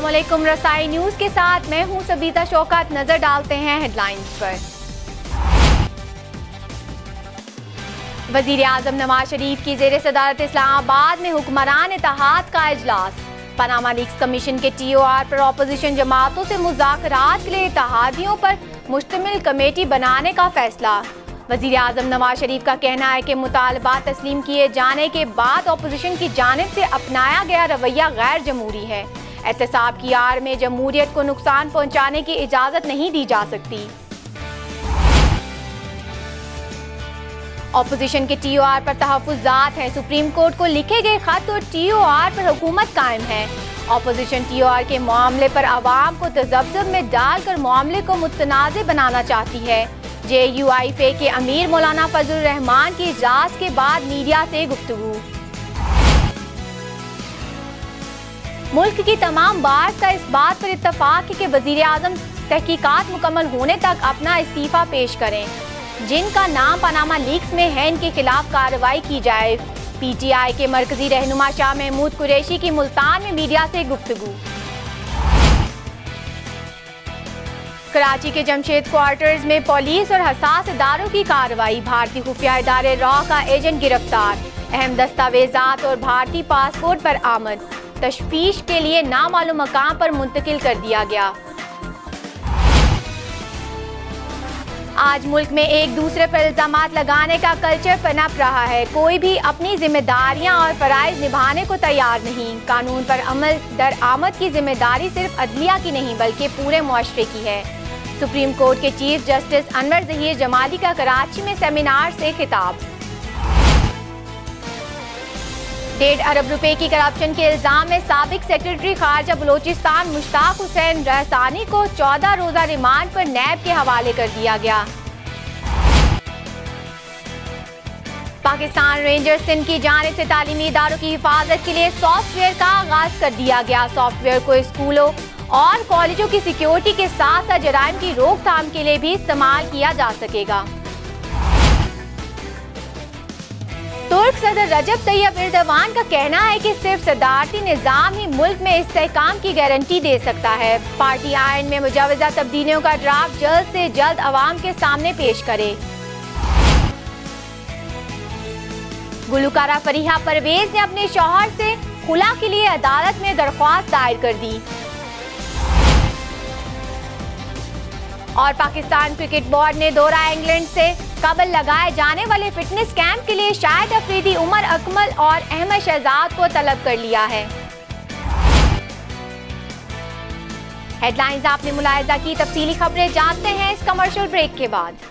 अस्सलामुअलैकुम। रसाई न्यूज के साथ मैं हूं सबीता शौकत। नजर डालते हैं हेडलाइंस पर। वजीर आजम नवाज शरीफ की जेर सदारत इस्लामाबाद में हुक्मरान इत्तेहाद का इजलास। पनामा लीक्स कमीशन के TOR पर अपोजिशन जमातों से मुज़ाकरात के लिए इत्तेहादियों पर मुश्तमिल कमेटी बनाने का फैसला। वजीर आजम नवाज शरीफ का कहना है कि मुतालबात तस्लीम किए जाने के बाद अपोजिशन की जानिब से अपनाया गया रवैया गैर जमहूरी है। एहतसाब की आड़ में जमहूरियत को नुकसान पहुंचाने की इजाजत नहीं दी जा सकती। अपोजिशन के TOR पर तहफ़्फ़ुज़ात हैं। सुप्रीम कोर्ट को लिखे गए खत और TOR पर हुकूमत कायम है। अपोजिशन TOR के मामले पर अवाम को तज़ब्ज़ुब में डालकर मामले को मुतनाज़ बनाना चाहती है। JUIFA के अमीर मौलाना फजल रहमान की इजलास के बाद मीडिया से गुफ्तगू। मुल्क की तमाम बार का इस बात पर इत्तफाक है कि वजीर आजम तहकीकात मुकम्मल होने तक अपना इस्तीफा पेश करें। जिनका नाम पनामा लीक्स में है इनके खिलाफ कार्रवाई की जाए। PTI के मरकजी रहनुमा शाह महमूद कुरैशी की मुल्तान में मीडिया से गुफ्तगू। कराची के जमशेद क्वार्टर्स में पुलिस और हसास इदारों की कार्रवाई। भारतीय खुफिया इदारे रॉ का एजेंट गिरफ्तार। अहम दस्तावेजात और भारतीय पासपोर्ट पर आमद तशफीश के लिए नामालूम मकाम पर मुंतकिल कर दिया गया। आज मुल्क में एक दूसरे पर इल्जामात लगाने का कल्चर पनप रहा है। कोई भी अपनी जिम्मेदारियां और फराइज निभाने को तैयार नहीं। कानून पर अमल दरआमद की जिम्मेदारी सिर्फ अदलिया की नहीं बल्कि पूरे मुआशरे की है। सुप्रीम कोर्ट के चीफ जस्टिस अनवर ज़हीर जमाली का कराची में सेमिनार से खिताब। 1.5 अरब रुपए की करप्शन के इल्जाम में साबिक सेक्रेटरी खारजा बलोचिस्तान मुश्ताक हुसैन रहसानी को 14 रोजा रिमांड पर नैब के हवाले कर दिया गया। पाकिस्तान रेंजर्स सिंध की जानिब से तालीमी इदारों की हिफाजत के लिए सॉफ्टवेयर का आगाज कर दिया गया। सॉफ्टवेयर को स्कूलों और कॉलेजों की सिक्योरिटी के साथ साथ जराइम की रोकथाम के लिए भी इस्तेमाल किया जा सकेगा। तुर्क सदर रजब तैयब एर्दोगान का कहना है कि सिर्फ सदारती निज़ाम ही मुल्क में इस्तेहकाम की गारंटी दे सकता है। पार्टी आइन में मुजवजा तब्दीलियों का ड्राफ्ट जल्द से जल्द अवाम के सामने पेश करे। गुलकारा फरीहा परवेज ने अपने शौहर से खुला के लिए अदालत में दरख्वास्त दायर कर दी। और पाकिस्तान क्रिकेट बोर्ड ने दौरा इंग्लैंड से कबल लगाए जाने वाले फिटनेस कैंप के लिए शाहिद अफरीदी, उमर अकमल और अहमद शहजाद को तलब कर लिया है। हेडलाइंस आपने मुलाहिजा की। तफसीली खबरें जानते हैं इस कमर्शियल ब्रेक के बाद।